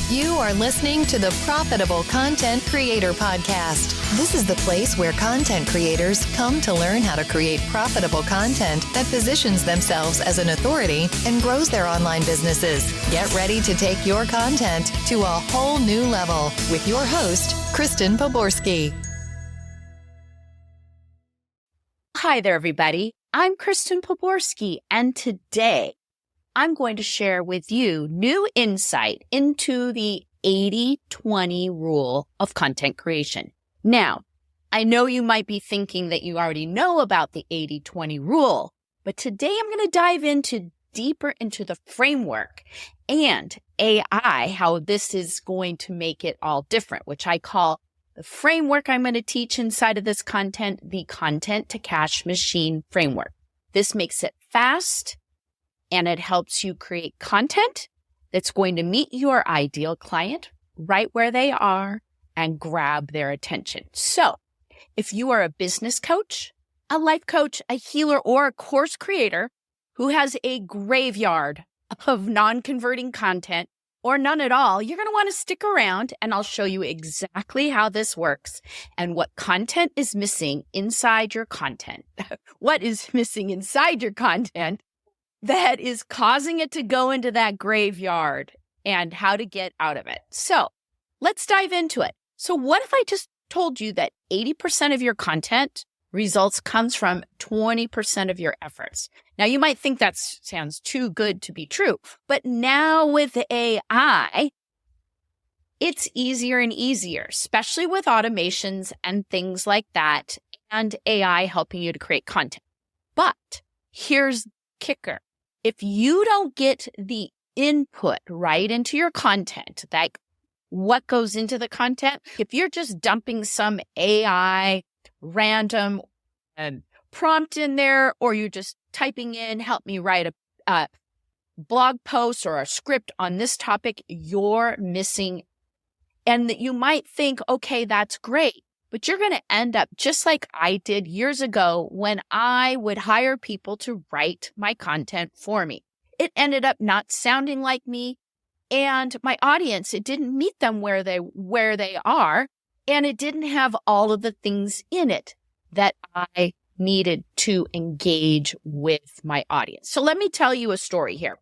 You are listening to the Profitable Content Creator Podcast. This is the place where content creators come to learn how to create profitable content that positions themselves as an authority and grows their online businesses. Get ready to take your content to a whole new level with your host, Kristen Poborski. Hi there, everybody. I'm Kristen Poborski, and today I'm going to share with you new insight into the 80-20 rule of content creation. Now, I know you might be thinking that you already know about the 80-20 rule, but today I'm going to dive deeper into the framework and AI, how this is going to make it all different, which I call the framework I'm going to teach inside of this content, the content to cash machine framework. This makes it fast, and it helps you create content that's going to meet your ideal client right where they are and grab their attention. So if you are a business coach, a life coach, a healer, or a course creator who has a graveyard of non-converting content or none at all, you're going to want to stick around, and I'll show you exactly how this works and what content is missing inside your content. What is missing inside your content that is causing it to go into that graveyard and how to get out of it. So let's dive into it. So what if I just told you that 80% of your content results comes from 20% of your efforts? Now you might think that sounds too good to be true, but now with AI, it's easier and easier, especially with automations and things like that, and AI helping you to create content. But here's the kicker. If you don't get the input right into your content, like what goes into the content, if you're just dumping some AI random prompt in there, or you're just typing in, help me write a blog post or a script on this topic, you're missing. And that you might think, okay, that's great. But you're going to end up just like I did years ago when I would hire people to write my content for me. It ended up not sounding like me, and my audience, it didn't meet them where they are, and it didn't have all of the things in it that I needed to engage with my audience. So let me tell you a story here.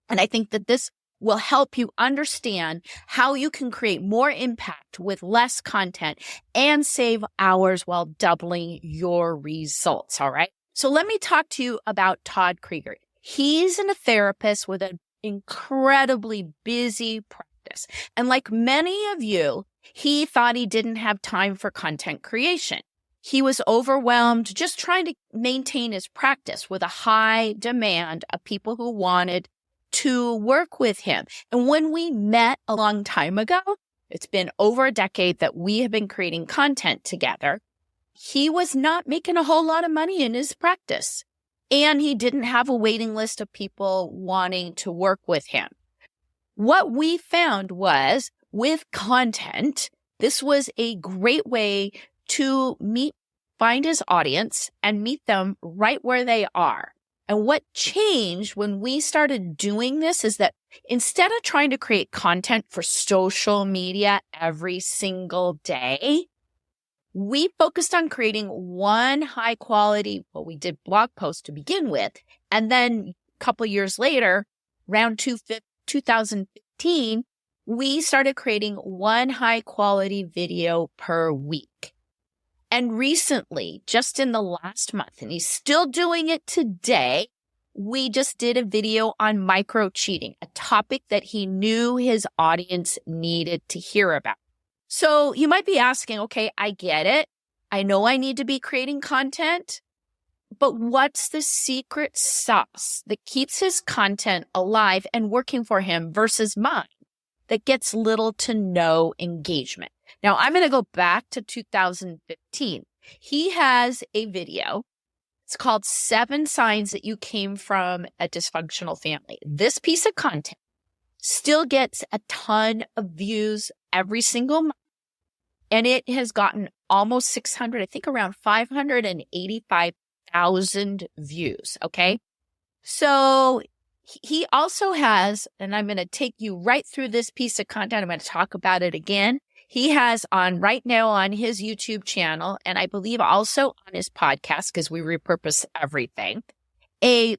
And I think that this will help you understand how you can create more impact with less content and save hours while doubling your results. All right. So let me talk to you about Todd Creager. He's a therapist with an incredibly busy practice. And like many of you, he thought he didn't have time for content creation. He was overwhelmed just trying to maintain his practice with a high demand of people who wanted to work with him. And when we met a long time ago, it's been over a decade that we have been creating content together, he was not making a whole lot of money in his practice. And he didn't have a waiting list of people wanting to work with him. What we found was with content, this was a great way to find his audience and meet them right where they are. And what changed when we started doing this is that instead of trying to create content for social media every single day, we focused on creating one high quality, we did blog post to begin with. And then a couple of years later, around 2015, we started creating one high quality video per week. And recently, just in the last month, and he's still doing it today, we just did a video on micro cheating, a topic that he knew his audience needed to hear about. So you might be asking, okay, I get it. I know I need to be creating content, but what's the secret sauce that keeps his content alive and working for him versus mine that gets little to no engagement? Now, I'm going to go back to 2015. He has a video. It's called 7 Signs That You Came From a Dysfunctional Family. This piece of content still gets a ton of views every single month. And it has gotten almost 600, I think around 585,000 views. Okay. So he also has, and I'm going to take you right through this piece of content. I'm going to talk about it again. He has on right now on his YouTube channel, and I believe also on his podcast, because we repurpose everything, a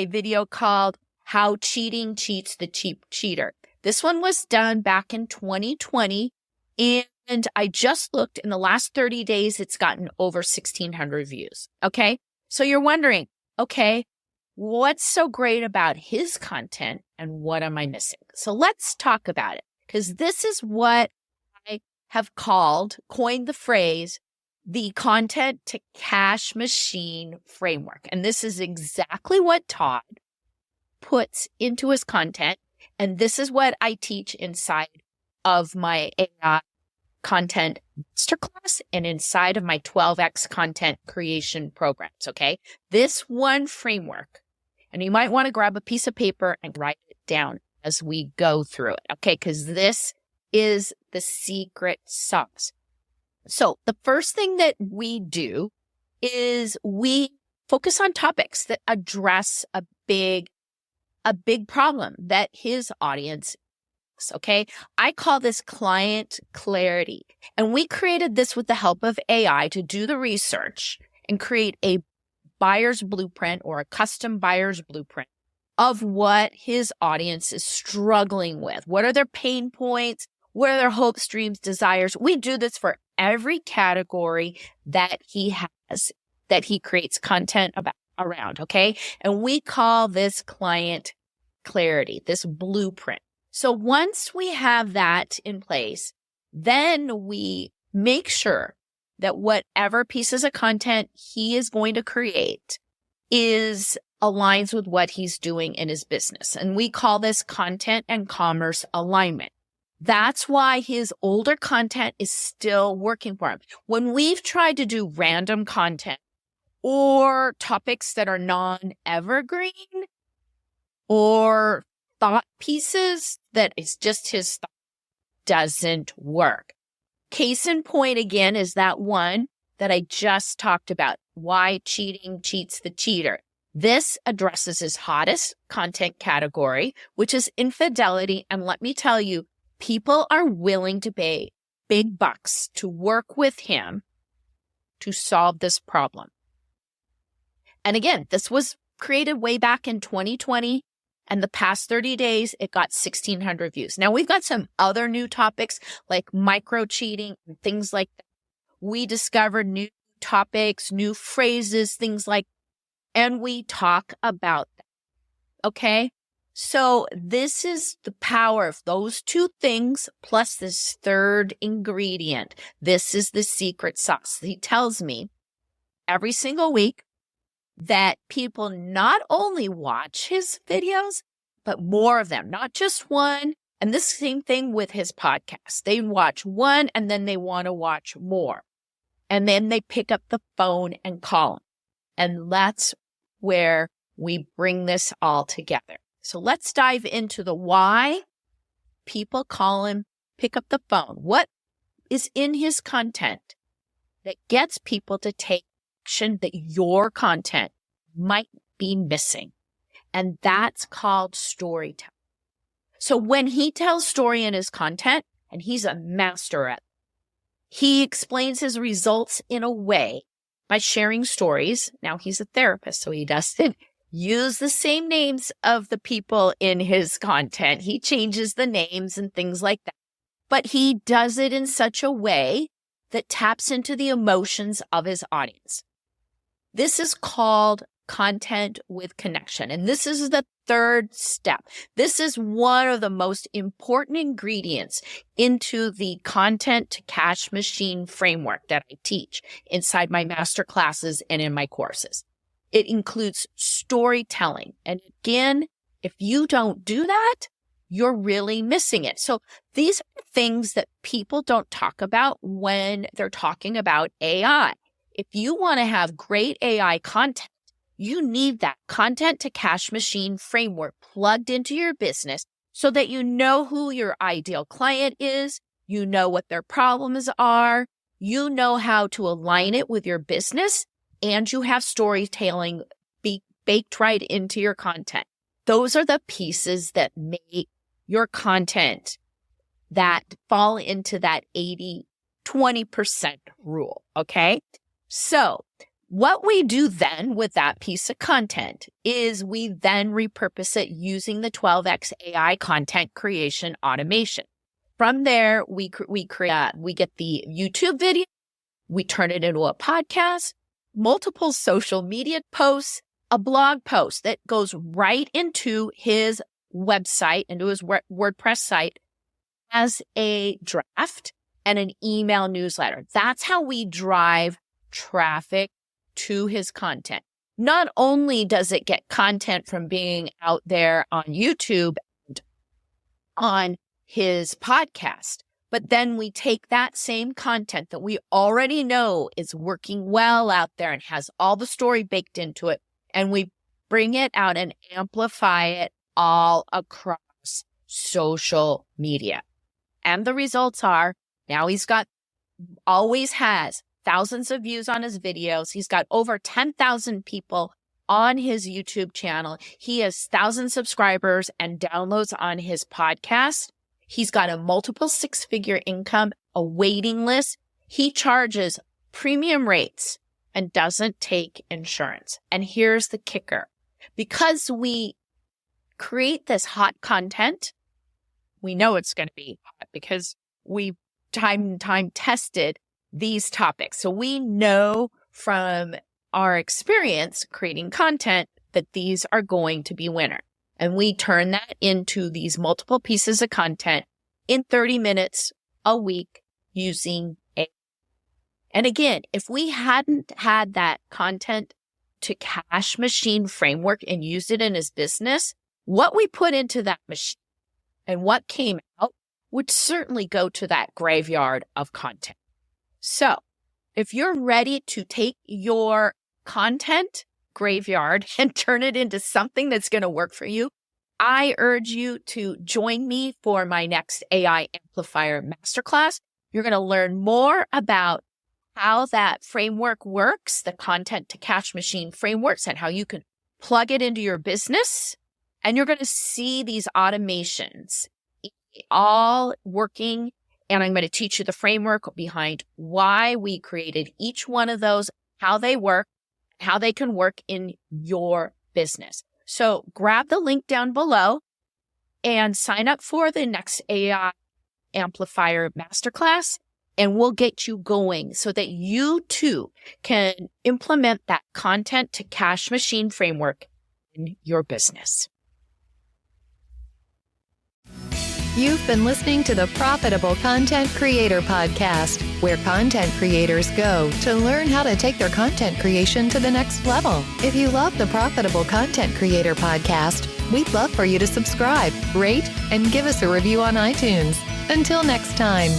video called How Cheating Cheats the Cheap Cheater. This one was done back in 2020, and I just looked in the last 30 days, it's gotten over 1,600 views. Okay. So you're wondering, okay, what's so great about his content and what am I missing? So let's talk about it, because this is what I have coined the phrase, the content to cash machine framework. And this is exactly what Todd puts into his content. And this is what I teach inside of my AI content masterclass and inside of my 12X content creation programs. Okay. This one framework, and you might want to grab a piece of paper and write it down as we go through it. Okay. Because this is the secret sauce. So the first thing that we do is we focus on topics that address a big problem that his audience. Okay. I call this client clarity. And we created this with the help of AI to do the research and create a buyer's blueprint or a custom buyer's blueprint of what his audience is struggling with. What are their pain points? What are their hopes, dreams, desires? We do this for every category that he has, that he creates content around. Okay. And we call this client clarity, this blueprint. So once we have that in place, then we make sure that whatever pieces of content he is going to create aligns with what he's doing in his business. And we call this content and commerce alignment. That's why his older content is still working for him. When we've tried to do random content or topics that are non-evergreen or thought pieces that is just his thought, doesn't work. Case in point again is that one that I just talked about, why cheating cheats the cheater. This addresses his hottest content category, which is infidelity. And let me tell you, people are willing to pay big bucks to work with him to solve this problem. And again, this was created way back in 2020. And the past 30 days, it got 1,600 views. Now, we've got some other new topics like micro cheating and things like that. We discovered new topics, new phrases, things like that, and we talk about that. Okay? So this is the power of those two things plus this third ingredient. This is the secret sauce. He tells me every single week that people not only watch his videos, but more of them, not just one. And this same thing with his podcast. They watch one and then they want to watch more. And then they pick up the phone and call him. And that's where we bring this all together. So let's dive into the why people call him, pick up the phone. What is in his content that gets people to take action that your content might be missing? And that's called storytelling. So when he tells story in his content, and he's a master at it, he explains his results in a way by sharing stories. Now he's a therapist, so he doesn't use the same names of the people in his content. He changes the names and things like that. But he does it in such a way that taps into the emotions of his audience. This is called content with connection. And this is the third step. This is one of the most important ingredients into the content to cash machine framework that I teach inside my master classes and in my courses. It includes storytelling. And again, if you don't do that, you're really missing it. So these are things that people don't talk about when they're talking about AI. If you want to have great AI content, you need that content to cash machine framework plugged into your business so that you know who your ideal client is, you know what their problems are, you know how to align it with your business, and you have storytelling baked right into your content. Those are the pieces that make your content that fall into that 80-20% rule, okay? So what we do then with that piece of content is we then repurpose it using the 12x AI content creation automation. From there, we get the YouTube video, we turn it into a podcast, multiple social media posts, a blog post that goes right into his website, into his WordPress site as a draft and an email newsletter. That's how we drive traffic to his content. Not only does it get content from being out there on YouTube and on his podcast, but then we take that same content that we already know is working well out there and has all the story baked into it, and we bring it out and amplify it all across social media. And the results are, now always has thousands of views on his videos. He's got over 10,000 people on his YouTube channel. He has 1,000 subscribers and downloads on his podcast. He's got a multiple six-figure income, a waiting list. He charges premium rates and doesn't take insurance. And here's the kicker. Because we create this hot content, we know it's going to be hot because we time and time tested these topics. So we know from our experience creating content that these are going to be winner. And we turn that into these multiple pieces of content in 30 minutes a week using AI. And again, if we hadn't had that content to cash machine framework and used it in his business, what we put into that machine and what came out would certainly go to that graveyard of content. So if you're ready to take your content graveyard and turn it into something that's going to work for you, I urge you to join me for my next AI Amplifier Masterclass. You're going to learn more about how that framework works, the content to cash machine frameworks, and how you can plug it into your business. And you're going to see these automations all working. And I'm going to teach you the framework behind why we created each one of those, how they work, how they can work in your business. So grab the link down below and sign up for the next AI Amplifier Masterclass, and we'll get you going so that you too can implement that content to cash machine framework in your business. You've been listening to the Profitable Content Creator Podcast, where content creators go to learn how to take their content creation to the next level. If you love the Profitable Content Creator Podcast, we'd love for you to subscribe, rate, and give us a review on iTunes. Until next time.